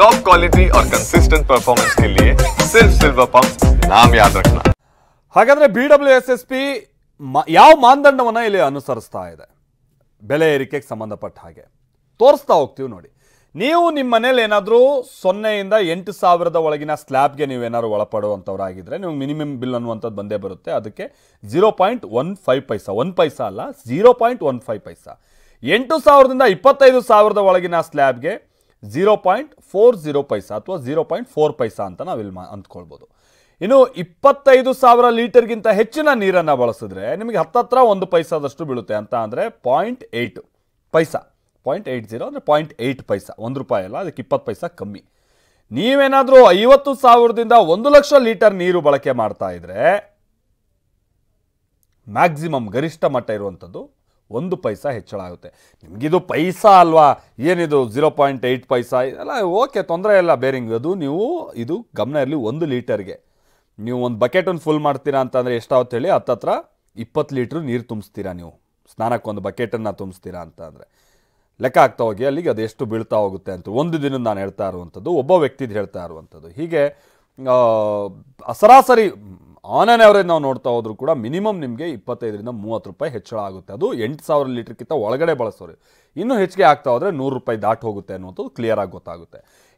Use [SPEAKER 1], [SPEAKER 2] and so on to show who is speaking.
[SPEAKER 1] Top quality और consistent performance के लिए सिर्फ सिल्वर पंप नाम याद रखना।
[SPEAKER 2] ಹಾಗಾದ್ರೆ BWSSP ಯಾವ ಮಾನದಂಡವನ್ನ ಇಲ್ಲಿ ಅನುಸರಿಸ್ತಾ ಇದೆ ಬೆಲೆ ಏರಿಕೆಗೆ ಸಂಬಂಧಪಟ್ಟ ಹಾಗೆ ತೋರಿಸ್ತಾ ಹೋಗ್ತೀವಿ ನೋಡಿ. ನೀವು ನಿಮ್ಮ ಮನೇಲಿ ಏನಾದರೂ 0 ಇಂದ 8,000 ಒಳಗಿನ ಸ್ಲ್ಯಾಬ್ಗೆ ನೀವೇನಾದ್ರು ಒಳಪಡುವಂಥವ್ರಾಗಿದ್ದರೆ ನೀವು ಮಿನಿಮಮ್ ಬಿಲ್ ಅನ್ನುವಂಥದ್ದು ಬಂದೇ ಬರುತ್ತೆ. ಅದಕ್ಕೆ 0.15 ಪೈಸಾ, 1 ಪೈಸಾ ಅಲ್ಲ, 0.15 ಪೈಸಾ. 8,000ದಿಂದ 25,000 ಒಳಗಿನ ಸ್ಲ್ಯಾಬ್ಗೆ 0.40 ಪೈಸಾ ಅಥವಾ 0.4 ಪೈಸಾ ಅಂತ ನಾವಿಲ್ಲಿ ಅಂದ್ಕೊಳ್ಬೋದು. ಇನ್ನು 25,000 ಲೀಟರ್ಗಿಂತ ಹೆಚ್ಚಿನ ನೀರನ್ನು ಬಳಸಿದ್ರೆ ನಿಮಗೆ ಹತ್ತತ್ರ 1 ಪೈಸಾದಷ್ಟು ಬೀಳುತ್ತೆ. ಅಂತ ಅಂದರೆ 0.8 ಪೈಸಾ, 0.80 ಅಂದರೆ 0.8 ಪೈಸಾ, 1 ರೂಪಾಯಿ ಅಲ್ಲ, ಅದಕ್ಕೆ 20 ಪೈಸಾ ಕಮ್ಮಿ. ನೀವೇನಾದರೂ 50,000ದಿಂದ 1 ಲಕ್ಷ ಲೀಟರ್ ನೀರು ಬಳಕೆ ಮಾಡ್ತಾ ಇದ್ರೆ ಮ್ಯಾಕ್ಸಿಮಮ್ ಗರಿಷ್ಠ ಮಟ್ಟ ಇರುವಂಥದ್ದು 1 ಪೈಸಾ ಹೆಚ್ಚಳ ಆಗುತ್ತೆ. ನಿಮಗಿದು ಪೈಸಾ ಅಲ್ವಾ, ಏನಿದು 0.8 ಪೈಸಾ ಎಲ್ಲ ಓಕೆ, ತೊಂದರೆ ಇಲ್ಲ, ಬೇರಿಂಗ್ ಅದು ನೀವು ಇದು ಗಮನ ಇರಲಿ. 1 ಲೀಟರ್ಗೆ ನೀವು ಒಂದು ಬಕೆಟನ್ನು ಫುಲ್ ಮಾಡ್ತೀರಾ ಅಂತಂದರೆ ಎಷ್ಟಾಗುತ್ತೆ ಹೇಳಿ, ಹತ್ತತ್ರ 20 ಲೀಟ್ರ್ ನೀರು ತುಂಬಿಸ್ತೀರಾ. ನೀವು ಸ್ನಾನಕ್ಕೆ ಒಂದು ಬಕೆಟನ್ನು ತುಂಬಿಸ್ತೀರಾ ಅಂತ ಅಂದರೆ ಲೆಕ್ಕ ಆಗ್ತಾ ಹೋಗಿ ಅಲ್ಲಿಗೆ ಅದು ಎಷ್ಟು ಬೀಳ್ತಾ ಹೋಗುತ್ತೆ ಅಂತ ಒಂದು ದಿನದ ನಾನು ಹೇಳ್ತಾ ಇರುವಂಥದ್ದು, ಒಬ್ಬ ವ್ಯಕ್ತಿದು ಹೇಳ್ತಾ ಇರುವಂಥದ್ದು. ಹೀಗೆ ಸರಾಸರಿ ಆನ್ ಆನ್ ಆವರೇಜ್ ನಾವು ನೋಡ್ತಾ ಹೋದ್ರೂ ಕೂಡ ಮಿನಿಮಮ್ ನಿಮಗೆ 25ರಿಂದ 30 ರೂಪಾಯಿ ಹೆಚ್ಚಳ ಆಗುತ್ತೆ. ಅದು 8,000 ಲೀಟರ್ಗಿಂತ ಒಳಗಡೆ ಬಳಸೋರು. ಇನ್ನೂ ಹೆಚ್ಚಿಗೆ ಆಗ್ತಾ ಹೋದರೆ 100 ರೂಪಾಯಿ ದಾಟಿ ಹೋಗುತ್ತೆ ಅನ್ನುವಂಥದ್ದು ಕ್ಲಿಯರ್ ಆಗಿ ಗೊತ್ತಾಗುತ್ತೆ.